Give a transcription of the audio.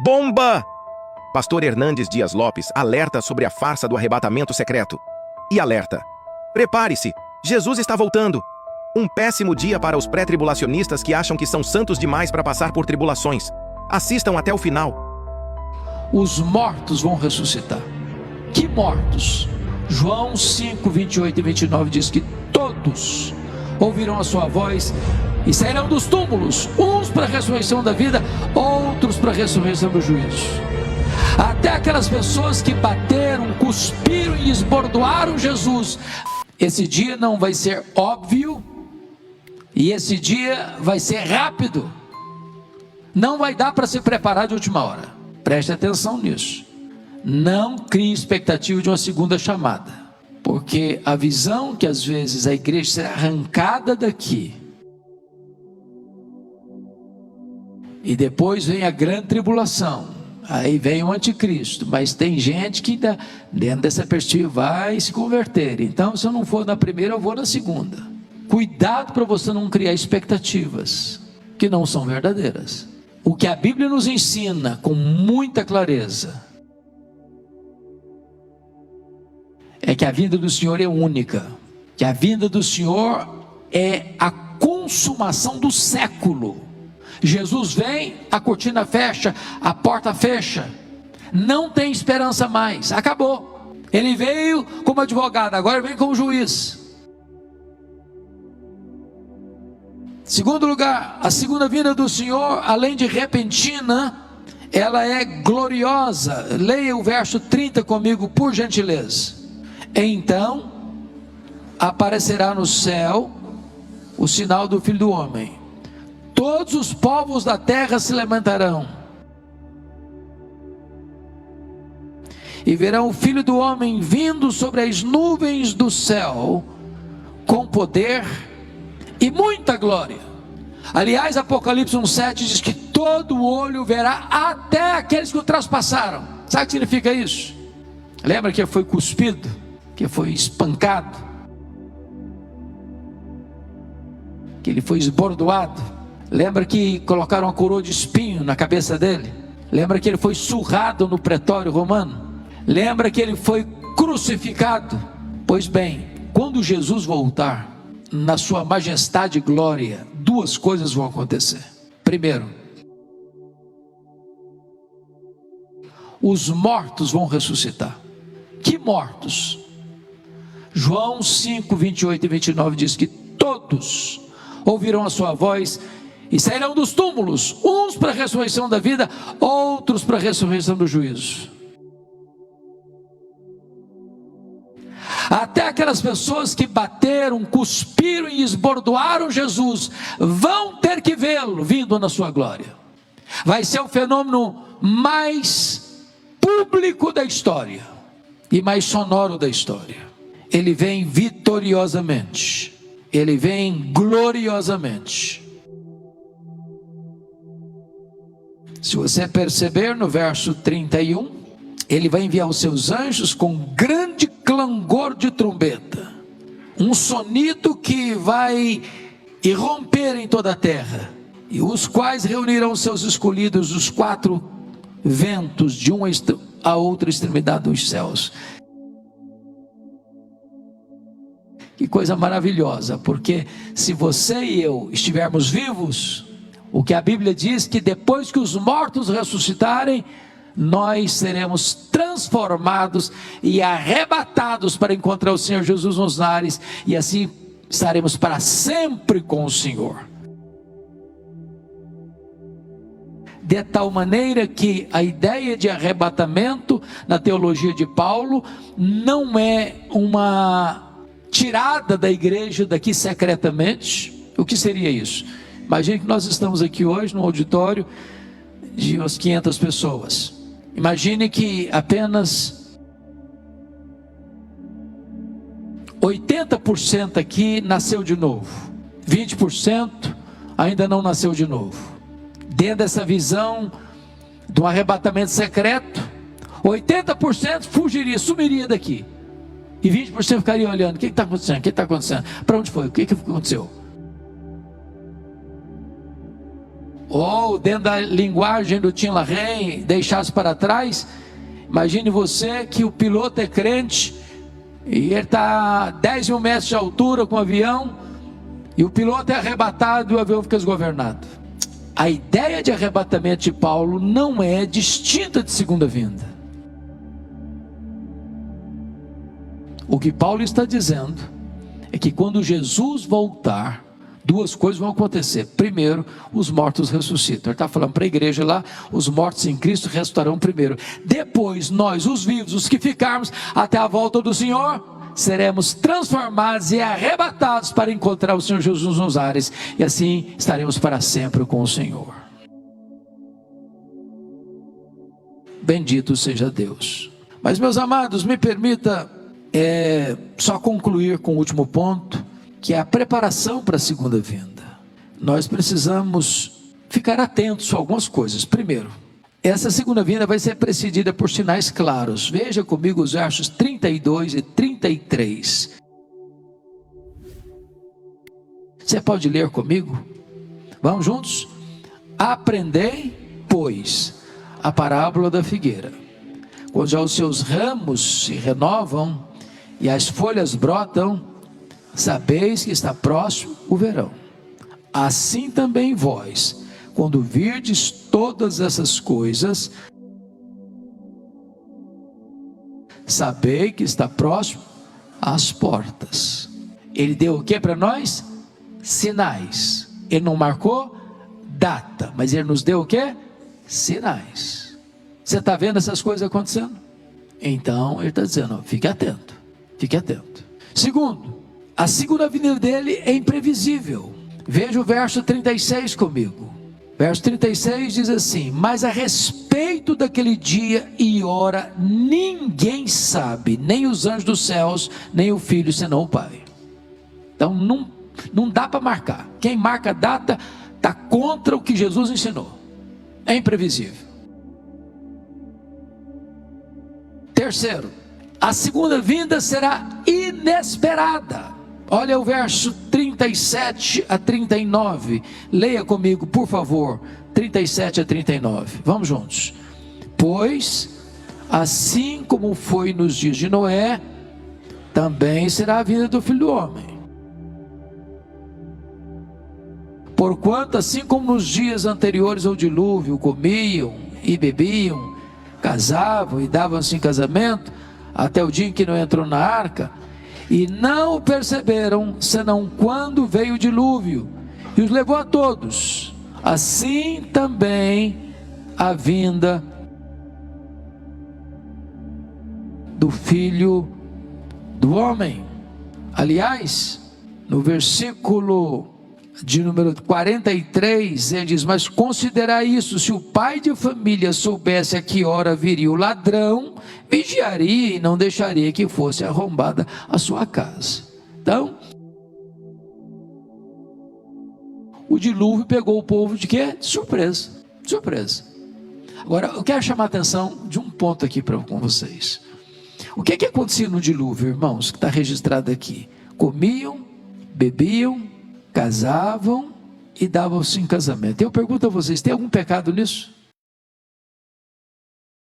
Bomba! Pastor Hernandes Dias Lopes alerta sobre a farsa do arrebatamento secreto. E alerta: prepare-se, Jesus está voltando. Um péssimo dia para os pré-tribulacionistas que acham que são santos demais para passar por tribulações. Assistam até o final. Os mortos vão ressuscitar. Que mortos? João 5, 28 e 29 diz que todos ouvirão a sua voz e sairão dos túmulos, uns para a ressurreição da vida, outros para a ressurreição do juízo. Até aquelas pessoas que bateram, cuspiram e esbordoaram Jesus. Esse dia não vai ser óbvio e esse dia vai ser rápido. Não vai dar para se preparar de última hora. Preste atenção nisso. Não crie expectativa de uma segunda chamada, porque a visão que às vezes a igreja será arrancada daqui e depois vem a grande tribulação, aí vem o anticristo, mas tem gente que dentro dessa perspectiva vai se converter. Então, se eu não for na primeira, eu vou na segunda. Cuidado para você não criar expectativas que não são verdadeiras. O que a Bíblia nos ensina com muita clareza é que a vinda do Senhor é única, que a vinda do Senhor é a consumação do século. Jesus vem, a cortina fecha, a porta fecha, não tem esperança mais, acabou. Ele veio como advogado, agora vem como juiz. Segundo lugar, a segunda vinda do Senhor, além de repentina, ela é gloriosa. Leia o verso 30 comigo, por gentileza. Então aparecerá no céu o sinal do Filho do Homem. Todos os povos da terra se levantarão e verão o Filho do Homem vindo sobre as nuvens do céu com poder e muita glória. Aliás, Apocalipse 1,7 diz que todo olho verá, até aqueles que o traspassaram. Sabe o que significa isso? Lembra que foi cuspido, que foi espancado, que ele foi esbordoado? Lembra que colocaram uma coroa de espinho na cabeça dele? Lembra que ele foi surrado no pretório romano? Lembra que ele foi crucificado? Pois bem, quando Jesus voltar na sua majestade e glória, duas coisas vão acontecer. Primeiro, os mortos vão ressuscitar. Que mortos? João 5, 28 e 29 diz que todos ouvirão a sua voz e sairão dos túmulos, uns para a ressurreição da vida, outros para a ressurreição do juízo. Até aquelas pessoas que bateram, cuspiram e esbordoaram Jesus, vão ter que vê-lo vindo na sua glória. Vai ser o fenômeno mais público da história e mais sonoro da história. Ele vem vitoriosamente, ele vem gloriosamente. Se você perceber no verso 31, ele vai enviar os seus anjos com grande clangor de trombeta, um sonido que vai irromper em toda a terra, e os quais reunirão os seus escolhidos dos quatro ventos, de uma a outra extremidade dos céus. Que coisa maravilhosa, porque se você e eu estivermos vivos, o que a Bíblia diz que depois que os mortos ressuscitarem, nós seremos transformados e arrebatados para encontrar o Senhor Jesus nos ares, e assim estaremos para sempre com o Senhor. De tal maneira que a ideia de arrebatamento na teologia de Paulo não é uma tirada da igreja daqui secretamente. O que seria isso? Imagine que nós estamos aqui hoje no auditório de umas 500 pessoas. Imagine que apenas 80% aqui nasceu de novo, 20% ainda não nasceu de novo. Dentro dessa visão do arrebatamento secreto, 80% fugiria, sumiria daqui, e 20% ficaria olhando: o que está acontecendo? O que está acontecendo? Para onde foi? O que aconteceu? ou dentro da linguagem do Tim LaHaye, deixados para trás. Imagine você que o piloto é crente e ele está a 10 mil metros de altura com o avião, e o piloto é arrebatado e o avião fica desgovernado. A ideia de arrebatamento de Paulo não é distinta de segunda vinda. O que Paulo está dizendo é que quando Jesus voltar, duas coisas vão acontecer. Primeiro, os mortos ressuscitam. Ele está falando para a igreja lá, os mortos em Cristo ressuscitarão primeiro. Depois, nós, os vivos, os que ficarmos até a volta do Senhor, seremos transformados e arrebatados para encontrar o Senhor Jesus nos ares. E assim estaremos para sempre com o Senhor. Bendito seja Deus. Mas, meus amados, me permita só concluir com o último ponto, que é a preparação para a segunda vinda. Nós precisamos ficar atentos a algumas coisas. Primeiro, essa segunda vinda vai ser precedida por sinais claros. Veja comigo os versos 32 e 33. Você pode ler comigo? Vamos juntos? Aprendei, pois, a parábola da figueira. Quando já os seus ramos se renovam e as folhas brotam, sabeis que está próximo o verão. Assim também vós, quando virdes todas essas coisas, sabei que está próximo às portas. Ele deu o que para nós? Sinais. Ele não marcou data, mas ele nos deu o que? Sinais. Você está vendo essas coisas acontecendo? Então ele está dizendo, fique atento, fique atento. Segundo, a segunda vinda dele é imprevisível. Veja o verso 36 comigo. Verso 36 diz assim: mas a respeito daquele dia e hora, ninguém sabe, nem os anjos dos céus, nem o Filho, senão o Pai. Então não dá para marcar. Quem marca a data está contra o que Jesus ensinou. É imprevisível. Terceiro, a segunda vinda será inesperada. Olha o verso 37 a 39. Leia comigo, por favor. 37 a 39. Vamos juntos. Pois, assim como foi nos dias de Noé, também será a vinda do Filho do Homem. Porquanto, assim como nos dias anteriores ao dilúvio, comiam e bebiam, casavam e davam-se em casamento, até o dia em que não entrou na arca, e não o perceberam, senão quando veio o dilúvio, e os levou a todos. Assim também a vinda do Filho do Homem. Aliás, no versículo de número 43, ele diz: mas considerai isso, se o pai de família soubesse a que hora viria o ladrão, vigiaria e não deixaria que fosse arrombada a sua casa. Então, o dilúvio pegou o povo de quê? De surpresa, de surpresa. Agora, eu quero chamar a atenção de um ponto aqui com vocês. O que acontecia no dilúvio, irmãos, que está registrado aqui? Comiam, bebiam, casavam e davam-se em casamento. Eu pergunto a vocês, tem algum pecado nisso?